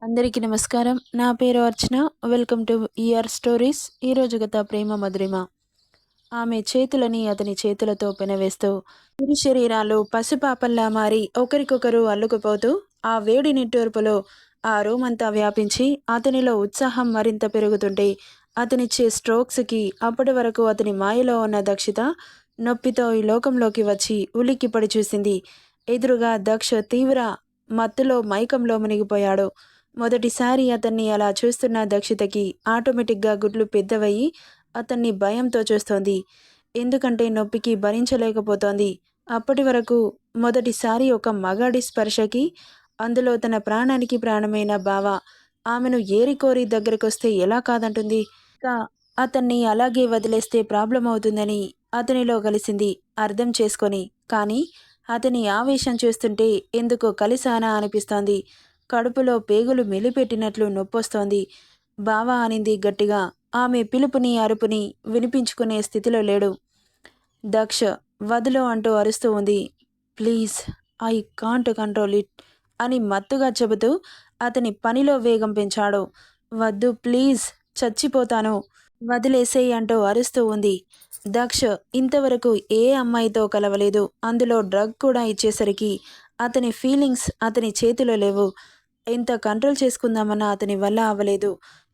అందరికీ నమస్కారం. నా పేరు Archana. Welcome to ER stories. ఈరోజు గత ప్రేమ మధురిమ. ఆమె చేతులని అతని చేతులతో పెనవేస్తూ ఇరు శరీరాలు పసిపాపల్లా మారి ఒకరికొకరు అల్లుకుపోతూ ఆ వేడి నిట్టూర్పులో ఆ రూమంతా వ్యాపించి అతనిలో ఉత్సాహం మరింత పెరుగుతుంటే అతనిచ్చే స్ట్రోక్స్కి అప్పటి వరకు అతని మాయలో ఉన్న దక్షిత నొప్పితో ఈ లోకంలోకి వచ్చి ఉలిక్కిపడి చూసింది. ఎదురుగా దక్ష తీవ్ర మత్తులో మైకంలో మునిగిపోయాడు. మొదటిసారి అతన్ని అలా చూస్తున్న దక్షితకి ఆటోమేటిక్గా గుడ్లు పెద్దవయ్యి అతన్ని భయంతో చూస్తోంది. ఎందుకంటే నొప్పికి భరించలేకపోతోంది. అప్పటి వరకు మొదటిసారి ఒక మగాడి స్పర్శకి, అందులో తన ప్రాణానికి ప్రాణమైన బావ ఆమెను ఏరికోరి దగ్గరకొస్తే ఎలా కాదంటుంది. ఇంకా అతన్ని అలాగే వదిలేస్తే ప్రాబ్లం అవుతుందని అతనిలో కలిసింది అర్థం చేసుకొని. కానీ అతని ఆవేశం చూస్తుంటే ఎందుకో కలిసానా అనిపిస్తోంది. కడుపులో పేగులు మెలిపెట్టినట్లు నొప్పొస్తోంది. బావా అనింది గట్టిగా. ఆమె పిలుపుని అరుపుని వినిపించుకునే స్థితిలో లేడు. దక్ష వదులు అంటూ అరుస్తూ ఉంది. Please, I can't control it అని మత్తుగా చెబుతూ అతని పనిలో వేగం పెంచాడు. వద్దు ప్లీజ్, చచ్చిపోతాను, వదిలేసేయ్ అంటూ అరుస్తూ ఉంది. దక్ష ఇంతవరకు ఏ అమ్మాయితో కలవలేదు. అందులో డ్రగ్ కూడా ఇచ్చేసరికి అతని ఫీలింగ్స్ అతని చేతిలో లేవు. ఎంత కంట్రోల్ చేసుకుందామన్నా అతని వల్ల అవ్వలేదు.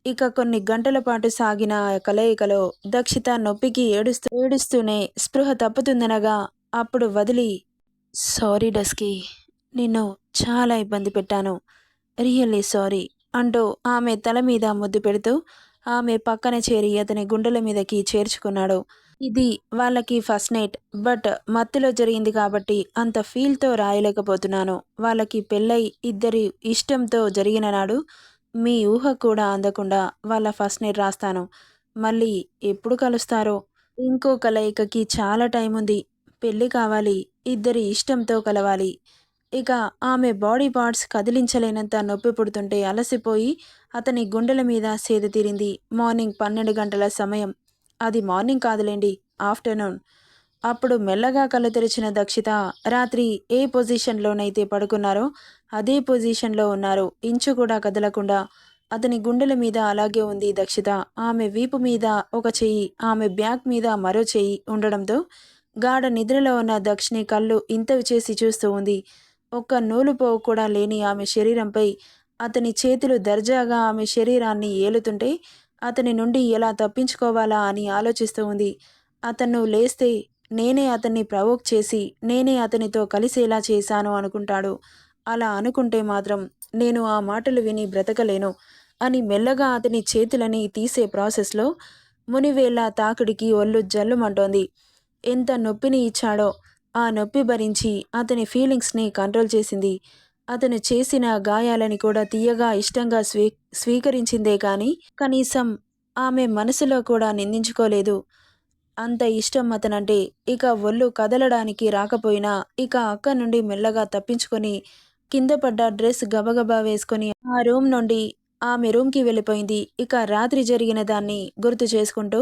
ఇక కొన్ని గంటల పాటు సాగిన ఆ కలయికలో దక్షిత నొప్పికి ఏడుస్తూనే స్పృహ తప్పుతుందనగా అప్పుడు వదిలి, సారీ డస్కీ, నిన్ను చాలా ఇబ్బంది పెట్టాను, రియల్లీ సారీ అంటూ ఆమె తల మీద ముద్దు పెడుతూ ఆమె పక్కన చేరి అతని గుండెల మీదకి చేర్చుకున్నాడు. ఇది వాళ్ళకి ఫస్ట్ నైట్, బట్ మత్తులో జరిగింది కాబట్టి అంత ఫీల్తో రాయలేకపోతున్నాను. వాళ్ళకి పెళ్ళై ఇద్దరి ఇష్టంతో జరిగిన నాడు మీ ఊహ కూడా అందకుండా వాళ్ళ ఫస్ట్ నైట్ రాస్తాను. మళ్ళీ ఎప్పుడు కలుస్తారో? ఇంకో కలయికకి చాలా టైం ఉంది. పెళ్ళి కావాలి, ఇద్దరి ఇష్టంతో కలవాలి. ఇక ఆమె బాడీ పార్ట్స్ కదిలించలేనంత నొప్పి పుడుతుంటే అలసిపోయి అతని గుండెల మీద సేద తీరింది. మార్నింగ్ 12 గంటల సమయం. అది మార్నింగ్ కాదులేండి, ఆఫ్టర్నూన్. అప్పుడు మెల్లగా కళ్ళు తెరిచిన దక్షిత రాత్రి ఏ పొజిషన్లోనైతే పడుకున్నారో అదే పొజిషన్లో ఉన్నారు. ఇంచు కూడా కదలకుండా అతని గుండెల మీద అలాగే ఉంది దక్షిత. ఆమె వీపు మీద ఒక చెయ్యి, ఆమె బ్యాక్ మీద మరో చెయ్యి ఉండడంతో గాఢ నిద్రలో ఉన్న దక్షిణి కళ్ళు ఇంతవి చేసి చూస్తూ ఉంది. ఒక్క నూలుపోవు కూడా లేని ఆమె శరీరంపై అతని చేతులు దర్జాగా ఆమె శరీరాన్ని ఏలుతుంటే అతని నుండి ఎలా తప్పించుకోవాలా అని ఆలోచిస్తూ ఉంది. అతను లేస్తే నేనే అతన్ని ప్రవోక్ చేసి నేనే అతనితో కలిసేలా చేశాను అనుకుంటాడు. అలా అనుకుంటే మాత్రం నేను ఆ మాటలు విని బ్రతకలేను అని మెల్లగా అతని చేతులని తీసే ప్రాసెస్లో మునివేళ్ల తాకిడికి ఒళ్ళు జల్లుమంటోంది. ఎంత నొప్పిని ఇచ్చాడో ఆ నొప్పి భరించి అతని ఫీలింగ్స్ని కంట్రోల్ చేసింది. అతను చేసిన గాయాలని కూడా తీయగా ఇష్టంగా స్వీకరించిందే కానీ కనీసం ఆమె మనసులో కూడా నిందించుకోలేదు. అంత ఇష్టం అతనంటే. ఇక ఒళ్ళు కదలడానికి రాకపోయినా ఇక అక్కడి నుండి మెల్లగా తప్పించుకొని కింద పడ్డ డ్రెస్ గబగబా వేసుకొని ఆ రూమ్ నుండి ఆమె రూమ్కి వెళ్ళిపోయింది. ఇక రాత్రి జరిగిన దాన్ని గుర్తు చేసుకుంటూ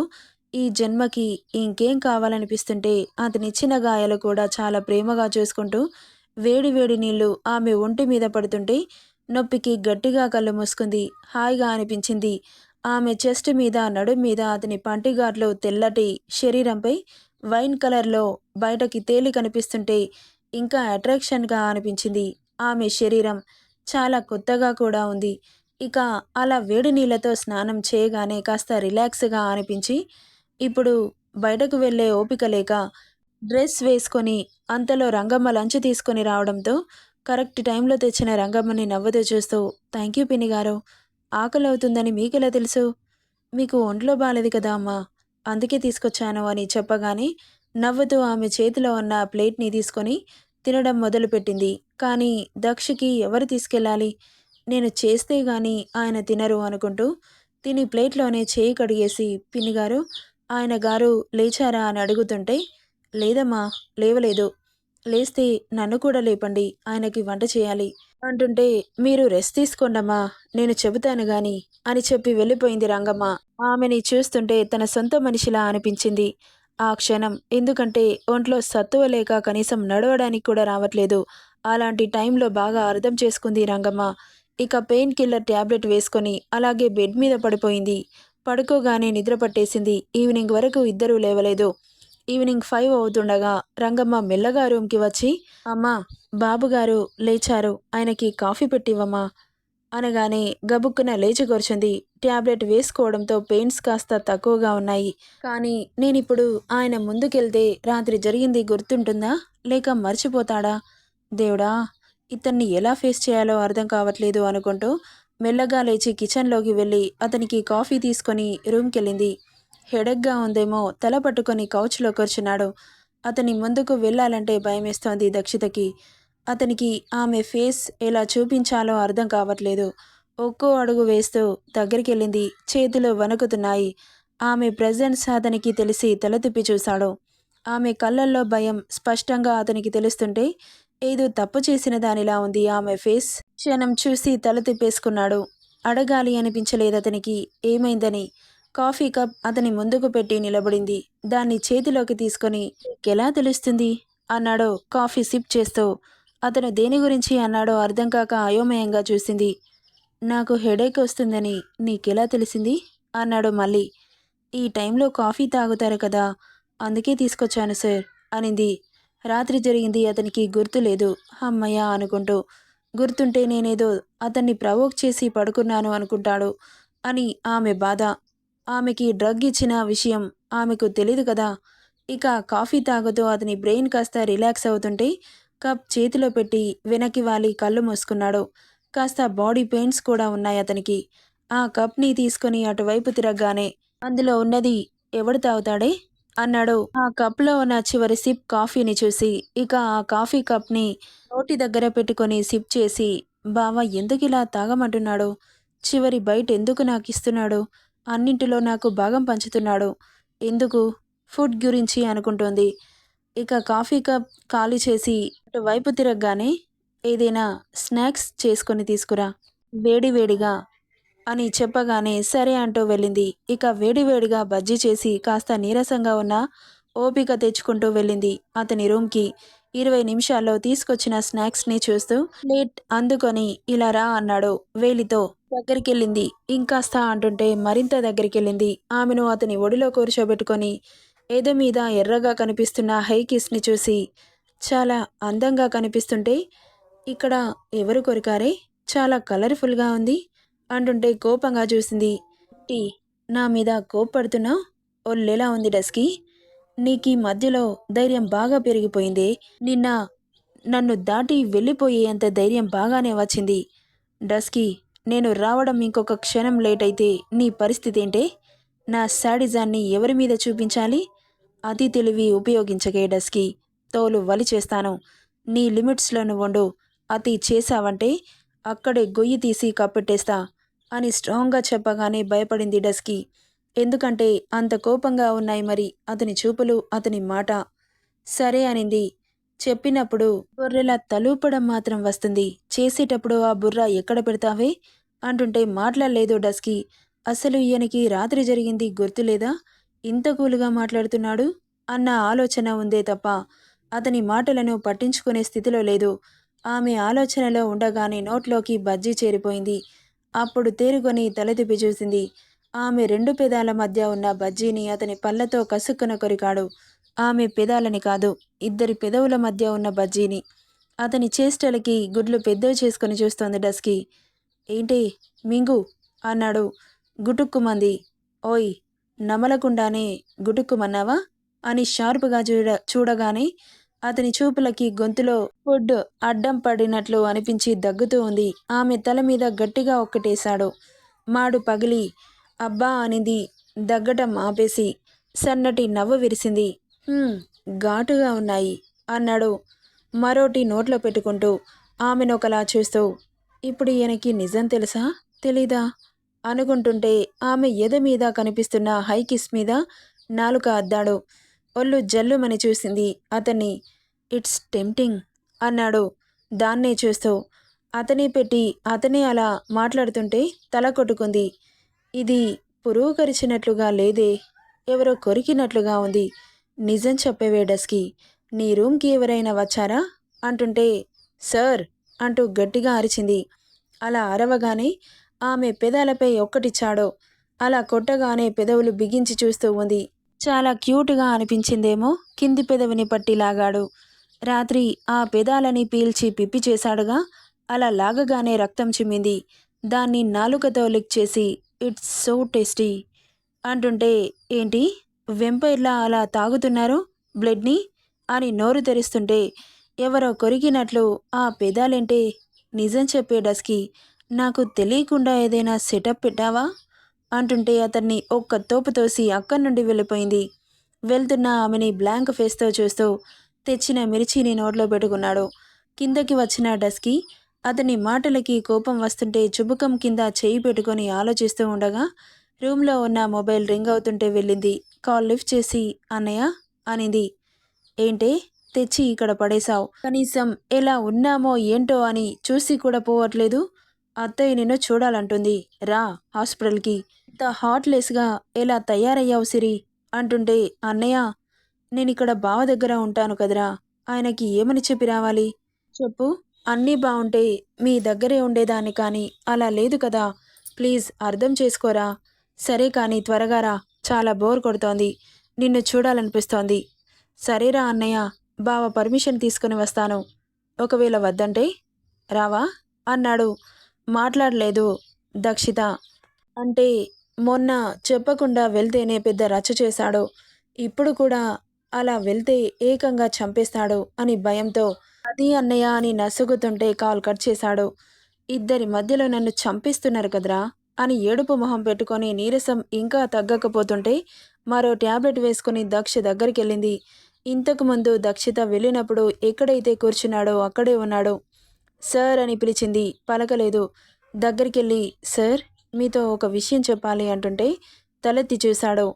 ఈ జన్మకి ఇంకేం కావాలనిపిస్తుంటే అతనిచ్చిన గాయాలు కూడా చాలా ప్రేమగా చూసుకుంటూ వేడి వేడి నీళ్లు ఆమె ఒంటి మీద పడుతుంటే నొప్పికి గట్టిగా కళ్ళు మూసుకుంది. హాయిగా అనిపించింది. ఆమె చెస్ట్ మీద నడుం మీద అతని పంటిగాట్లు తెల్లటి శరీరంపై వైన్ కలర్లో బయటకి తేలి కనిపిస్తుంటే ఇంకా అట్రాక్షన్గా అనిపించింది. ఆమె శరీరం చాలా కొత్తగా కూడా ఉంది. ఇక అలా వేడి నీళ్ళతో స్నానం చేయగానే కాస్త రిలాక్స్గా అనిపించి ఇప్పుడు బయటకు వెళ్ళే ఓపిక లేక డ్రెస్ వేసుకొని అంతలో రంగమ్మ లంచ్ తీసుకొని రావడంతో కరెక్ట్ టైంలో తెచ్చిన రంగమ్మని నవ్వుతూ చూస్తూ, థ్యాంక్ యూ పిన్ని గారు, ఆకలి అవుతుందని మీకెలా తెలుసు? మీకు ఒంట్లో బాలేదు కదా అమ్మా, అందుకే తీసుకొచ్చాను అని చెప్పగానే నవ్వుతూ ఆమె చేతిలో ఉన్న ప్లేట్ని తీసుకొని తినడం మొదలుపెట్టింది. కానీ దక్షకి ఎవరు తీసుకెళ్ళాలి? నేను చేస్తే గాని ఆయన తినరు అనుకుంటూ తిని ప్లేట్లోనే చేయి కడిగేసి, పిన్నిగారు, ఆయన గారు లేచారా అని అడుగుతుంటే, లేదమ్మా, లేవలేదు. లేస్తే నన్ను కూడా లేపండి, ఆయనకి వంట చేయాలి అంటుంటే, మీరు రెస్ట్ తీసుకోండమ్మా, నేను చెబుతాను గాని అని చెప్పి వెళ్ళిపోయింది రంగమ్మ. ఆమెని చూస్తుంటే తన సొంత మనిషిలా అనిపించింది ఆ క్షణం. ఎందుకంటే ఒంట్లో సత్తువ లేక కనీసం నడవడానికి కూడా రావట్లేదు. అలాంటి టైంలో బాగా అర్థం చేసుకుంది రంగమ్మ. ఇక పెయిన్ కిల్లర్ ట్యాబ్లెట్ వేసుకొని అలాగే బెడ్ మీద పడిపోయింది. పడుకోగానే నిద్ర పట్టేసింది. ఈవినింగ్ వరకు ఇద్దరూ లేవలేదు. ఈవినింగ్ 5 అవుతుండగా రంగమ్మ మెల్లగా రూమ్కి వచ్చి, అమ్మా, బాబుగారు లేచారు, ఆయనకి కాఫీ పెట్టివ్వమ్మా అనగానే గబుక్కున లేచి కూర్చుంది. ట్యాబ్లెట్ వేసుకోవడంతో పెయిన్స్ కాస్త తక్కువగా ఉన్నాయి. కానీ నేనిప్పుడు ఆయన ముందుకెళ్తే రాత్రి జరిగింది గుర్తుంటుందా లేక మర్చిపోతాడా? దేవుడా, ఇతన్ని ఎలా ఫేస్ చేయాలో అర్థం కావట్లేదు అనుకుంటూ మెల్లగా లేచి కిచెన్లోకి వెళ్ళి అతనికి కాఫీ తీసుకొని రూమ్కెళ్ళింది. హెడెక్గా ఉందేమో తల పట్టుకొని కౌచ్లో కూర్చున్నాడు. అతని ముందుకు వెళ్ళాలంటే భయమేస్తోంది దక్షితకి. అతనికి ఆమె ఫేస్ ఎలా చూపించాలో అర్థం కావట్లేదు. ఒక్కో అడుగు వేస్తూ దగ్గరికెళ్ళింది. చేతులు వణుకుతున్నాయి. ఆమె ప్రెజెన్స్ అతనికి తెలిసి తల తిప్పి చూశాడు. ఆమె కళ్ళల్లో భయం స్పష్టంగా అతనికి తెలుస్తుంటే ఏదో తప్పు చేసిన దానిలా ఉంది ఆమె ఫేస్. క్షణం చూసి తల తిప్పేసుకున్నాడు. అడగాలి అనిపించలేదతనికి ఏమైందని. కాఫీ కప్ అతని ముందుకు పెట్టి నిలబడింది. దాన్ని చేతిలోకి తీసుకొని, నీకెలా తెలుస్తుంది అన్నాడు కాఫీ సిప్ చేస్తూ. అతను దేని గురించి అన్నాడో అర్థం కాక అయోమయంగా చూసింది. నాకు హెడేక్ వస్తుందని నీకెలా తెలిసింది అన్నాడు మళ్ళీ. ఈ టైంలో కాఫీ తాగుతారు కదా, అందుకే తీసుకొచ్చాను సార్ అనింది. రాత్రి జరిగింది అతనికి గుర్తులేదు. హమ్మయ్య అనుకుంటూ. గుర్తుంటే నేనేదో అతన్ని ప్రవోక్ చేసి పడుకున్నాను అనుకుంటాడు అని ఆమె బాధ. ఆమెకి డ్రగ్ ఇచ్చిన విషయం ఆమెకు తెలీదు కదా. ఇక కాఫీ తాగుతూ అతని బ్రెయిన్ కాస్త రిలాక్స్ అవుతుంటే కప్ చేతిలో పెట్టి వెనక్కి వాలి కళ్ళు మూసుకున్నాడు. కాస్త బాడీ పెయిన్స్ కూడా ఉన్నాయి అతనికి. ఆ కప్ని తీసుకొని అటువైపు తిరగగానే, అందులో ఉన్నది ఎవడు తాగుతాడే అన్నాడు ఆ కప్లో ఉన్న చివరి సిప్ కాఫీని చూసి. ఇక ఆ కాఫీ కప్ని నోటి దగ్గర పెట్టుకొని సిప్ చేసి, బావ ఎందుకిలా తాగమంటున్నాడు, చివరి బయట ఎందుకు నాకు ఇస్తున్నాడు, అన్నింటిలో నాకు భాగం పంచుతున్నాడు ఎందుకు, ఫుడ్ గురించి అనుకుంటోంది. ఇక కాఫీ కప్ ఖాళీ చేసి అటువైపు తిరగగానే, ఏదైనా స్నాక్స్ చేసుకొని తీసుకురా వేడివేడిగా అని చెప్పగానే సరే అంటూ వెళ్ళింది. ఇక వేడివేడిగా బజ్జీ చేసి కాస్త నీరసంగా ఉన్న ఓపిక తెచ్చుకుంటూ వెళ్ళింది అతని రూమ్కి. 20 నిమిషాల్లో తీసుకొచ్చిన స్నాక్స్ని చూస్తూ ప్లేట్ అందుకొని ఇలా రా అన్నాడు వేలితో. దగ్గరికెళ్ళింది. ఇంకాస్త అంటుంటే మరింత దగ్గరికెళ్ళింది. ఆమెను అతని ఒడిలో కూర్చోబెట్టుకొని ఏదో మీద ఎర్రగా కనిపిస్తున్న హై కిస్ని చూసి, చాలా అందంగా కనిపిస్తుంటే ఇక్కడ ఎవరు కొరికారే, చాలా కలర్ఫుల్గా ఉంది అంటుంటే కోపంగా చూసింది. టీ నా మీద కోప్పడుతున్నావు, ఒళ్ళెలా ఉంది డస్కి, నీకీ మధ్యలో ధైర్యం బాగా పెరిగిపోయిందే, నిన్న నన్ను దాటి వెళ్ళిపోయేంత ధైర్యం బాగానే వచ్చింది. డస్కి, నేను రావడం ఇంకొక క్షణం లేట్ అయితే నీ పరిస్థితి ఏంటే, నా శాడిజాన్ని ఎవరి మీద చూపించాలి, అతి తెలివి ఉపయోగించకే డస్కి, తోలు వలి చేస్తాను, నీ లిమిట్స్లో నువ్వుండు, అతి చేశావంటే అక్కడే గొయ్యి తీసి కప్పెట్టేస్తా అని స్ట్రాంగ్గా చెప్పగానే భయపడింది డస్కి. ఎందుకంటే అంత కోపంగా ఉన్నాయి మరి అతని చూపులు, అతని మాట. సరే అనింది. చెప్పినప్పుడు బుర్రెలా తలూపడం మాత్రం వస్తుంది, చేసేటప్పుడు ఆ బుర్ర ఎక్కడ పెడతావే అంటుంటే మాట్లాడలేదు డస్కి. అసలు ఈయనకి రాత్రి జరిగింది గుర్తులేదా, ఇంత కూలుగా మాట్లాడుతున్నాడు అన్న ఆలోచన ఉందే తప్ప అతని మాటలను పట్టించుకునే స్థితిలో లేదు. ఆమె ఆలోచనలో ఉండగానే నోట్లోకి బజ్జీ చేరిపోయింది. అప్పుడు తేరుకొని తల తిప్పి చూసింది. ఆమె 2 పెదాల మధ్య ఉన్న బజ్జీని అతని పళ్ళతో కసుక్కున కొరికాడు. ఆమె పెదాలని కాదు, ఇద్దరి పెదవుల మధ్య ఉన్న బజ్జీని. అతని చేష్టలకి గుడ్లు పెద్దవి చేసుకుని చూస్తోంది డస్కి. ఏంటి మింగు అన్నాడు. గుటుక్కుమంది. ఓయ్, నమలకుండానే గుటుక్కుమన్నావా అని షార్పుగా చూడగానే అతని చూపులకి గొంతులో ఫుడ్ అడ్డం పడినట్లు అనిపించి దగ్గుతూ ఉంది. ఆమె తల మీద గట్టిగా ఒక్కటేశాడు. మాడు పగిలి అబ్బా అనింది. దగ్గటం ఆపేసి సన్నటి నవ్వు విరిసింది. ఘాటుగా ఉన్నాయి అన్నాడు మరోటి నోట్లో పెట్టుకుంటూ ఆమెనొకలా చూస్తూ. ఇప్పుడు ఈయనకి నిజం తెలుసా తెలీదా అనుకుంటుంటే ఆమె ఎద మీద కనిపిస్తున్న హై కిస్ మీద నాలుక అద్దాడు. ఒళ్ళు జల్లుమని చూసింది అతన్ని. ఇట్స్ టెంప్టింగ్ అన్నాడు దాన్నే చూస్తూ. అతనే పెట్టి అతనే అలా మాట్లాడుతుంటే తల కొట్టుకుంది. ఇది పురుగు కరిచినట్లుగా లేదే, ఎవరో కొరికినట్లుగా ఉంది. నిజం చెప్పవే డస్కి, నీ రూమ్కి ఎవరైనా వచ్చారా అంటుంటే సార్ అంటూ గట్టిగా అరిచింది. అలా అరవగానే ఆమె పెదాలపై ఒక్కటి చాడో అలా కొట్టగానే పెదవులు బిగించి చూస్తూ ఉంది. చాలా క్యూట్గా అనిపించిందేమో. కింది పెదవిని పట్టి లాగాడు. రాత్రి ఆ పెదాలని పీల్చి పిప్పి చేశాడుగా. అలా లాగగానే రక్తం చిమ్మింది. దాన్ని నాలుకతో లిక్ చేసి ఇట్స్ సో టేస్టీ అంటుంటే, ఏంటి వెంపైర్లా అలా తాగుతున్నారు బ్లడ్ని అని నోరు తెరుస్తుంటే, ఎవరో కొరికినట్లు ఆ పెదాలేంటే. నిజం చెప్పే డస్కి, నాకు తెలియకుండా ఏదైనా సెటప్ పెట్టావా అంటుంటే అతన్ని ఒక్క తోపు తోసి అక్కడి నుండి వెళ్ళిపోయింది. వెళ్తున్న ఆమెని బ్లాంక్ ఫేస్తో చూస్తూ తెచ్చిన మిర్చిని నోట్లో పెట్టుకున్నాడు. కిందకి వచ్చిన డస్కి అతని మాటలకి కోపం వస్తుంటే చుబుకం కింద చేయి పెట్టుకొని ఆలోచిస్తూ ఉండగా రూమ్లో ఉన్న మొబైల్ రింగ్ అవుతుంటే వెళ్ళింది. కాల్ లిఫ్ట్ చేసి అన్నయ్య అనింది. ఏంటే తెచ్చి ఇక్కడ పడేశావు, కనీసం ఎలా ఉన్నామో ఏంటో అని చూసి కూడా పోవట్లేదు. అత్తయ్య నిన్ను చూడాలంటుంది, రా హాస్పిటల్కి. ఇంత హార్ట్లెస్గా ఎలా తయారయ్యావు సిరి అంటుంటే, అన్నయ్య నేనిక్కడ బావ దగ్గర ఉంటాను కదరా, ఆయనకి ఏమని చెప్పి రావాలి చెప్పు. అన్నీ బాగుంటే మీ దగ్గరే ఉండేదాన్ని, కానీ అలా లేదు కదా. ప్లీజ్ అర్థం చేసుకోరా. సరే కానీ త్వరగా రా, చాలా బోర్ కొడుతోంది, నిన్ను చూడాలనిపిస్తోంది. సరేరా అన్నయ్య, బావ పర్మిషన్ తీసుకుని వస్తాను. ఒకవేళ వద్దంటే రావా అన్నాడు. మాట్లాడలేదు దక్షిత. అంటే మొన్న చెప్పకుండా వెళ్తేనే పెద్ద రచ్చ చేశాడు, ఇప్పుడు కూడా అలా వెళ్తే ఏకంగా చంపేస్తాడు అని భయంతో అది అన్నయ్య అని నసుగుతుంటే కాల్ కట్ చేశాడు. ఇద్దరి మధ్యలో నన్ను చంపిస్తున్నారు కదరా అని ఏడుపు మొహం పెట్టుకొని నీరసం ఇంకా తగ్గకపోతుంటే మరో ట్యాబ్లెట్ వేసుకుని దక్ష దగ్గరికి వెళ్ళింది. ఇంతకుముందు దక్షిత వెళ్ళినప్పుడు ఎక్కడైతే కూర్చున్నాడో అక్కడే ఉన్నాడు. సార్ అని పిలిచింది, పలకలేదు. దగ్గరికెళ్ళి సార్ మీతో ఒక విషయం చెప్పాలి అంటుంటే తలెత్తి చూశాడు.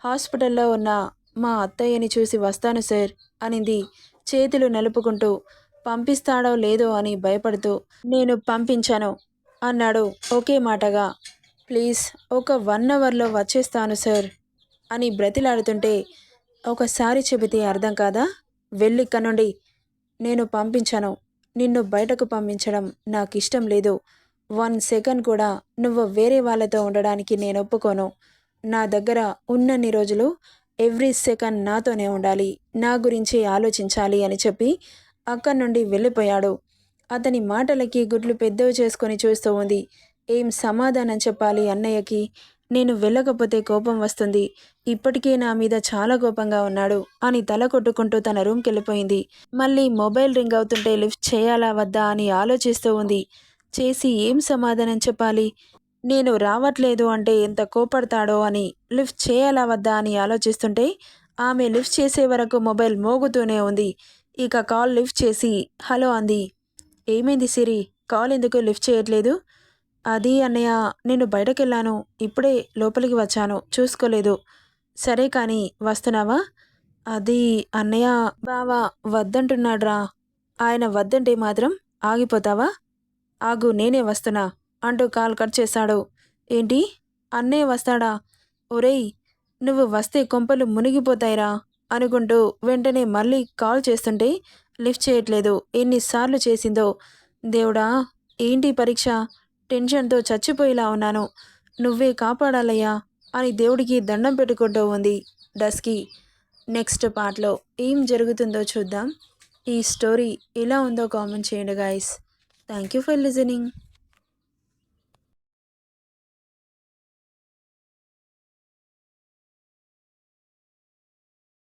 హాస్పిటల్లో ఉన్న మా అత్తయ్యని చూసి వస్తాను సార్ అనింది చేతులు నలుపుకుంటూ. పంపిస్తాడో లేదో అని భయపడుతూ నేను పంపించాను అన్నాడు ఒకే మాటగా. ప్లీజ్ ఒక 1 అవర్లో వచ్చేస్తాను సార్ అని బ్రతిలాడుతుంటే, ఒకసారి చెబితే అర్థం కాదా, వెళ్ళిక్క నుండి. నేను పంపించను, నిన్ను బయటకు పంపించడం నాకు ఇష్టం లేదు. 1 సెకండ్ కూడా నువ్వు వేరే వాళ్ళతో ఉండడానికి నేను ఒప్పుకోను. నా దగ్గర ఉన్నన్ని రోజులు ఎవ్రీ సెకండ్ నాతోనే ఉండాలి, నా గురించి ఆలోచించాలి అని చెప్పి అక్కడి నుండి వెళ్ళిపోయాడు. అతని మాటలకి గుడ్లు పెద్దవి చేసుకొని చూస్తూ ఉంది. ఏం సమాధానం చెప్పాలి అన్నయ్యకి. నేను వెళ్ళకపోతే కోపం వస్తుంది, ఇప్పటికే నా మీద చాలా కోపంగా ఉన్నాడు అని తల కొట్టుకుంటూ తన రూమ్కి వెళ్ళిపోయింది. మళ్ళీ మొబైల్ రింగ్ అవుతుంటే లిఫ్ట్ చేయాలా వద్దా అని ఆలోచిస్తూ ఉంది. చేసి ఏం సమాధానం చెప్పాలి. నేను రావట్లేదు అంటే ఎంత కోపడతాడో అని లిఫ్ట్ చేయాలా వద్దా అని ఆలోచిస్తుంటే ఆమె లిఫ్ట్ చేసే వరకు మొబైల్ మోగుతూనే ఉంది. ఇక కాల్ లిఫ్ట్ చేసి హలో అంది. ఏమైంది సిరి, కాల్ ఎందుకు లిఫ్ట్ చేయట్లేదు? అది అన్నయ్య, నేను బయటకెళ్ళాను, ఇప్పుడే లోపలికి వచ్చాను, చూసుకోలేదు. సరే కానీ వస్తున్నావా? అది అన్నయ్య, బావ వద్దంటున్నాడ్రా. ఆయన వద్దంటే మాత్రం ఆగిపోతావా? ఆగు, నేనే వస్తున్నా అంటూ కాల్ కట్ చేశాడు. ఏంటి, అన్నయ్య వస్తాడా? ఒరేయ్, నువ్వు వస్తే కొంపలు మునిగిపోతాయిరా అనుకుంటూ వెంటనే మళ్ళీ కాల్ చేస్తుంటే లిఫ్ట్ చేయట్లేదు. ఎన్నిసార్లు చేసిందో దేవుడా, ఏంటి పరీక్ష, టెన్షన్తో చచ్చిపోయేలా ఉన్నాను, నువ్వే కాపాడాలయ్యా అని దేవుడికి దండం పెట్టుకుంటూ ఉంది డస్కి. నెక్స్ట్ పార్ట్లో ఏం జరుగుతుందో చూద్దాం. ఈ స్టోరీ ఎలా ఉందో కామెంట్ చేయండి guys. Thank you for listening.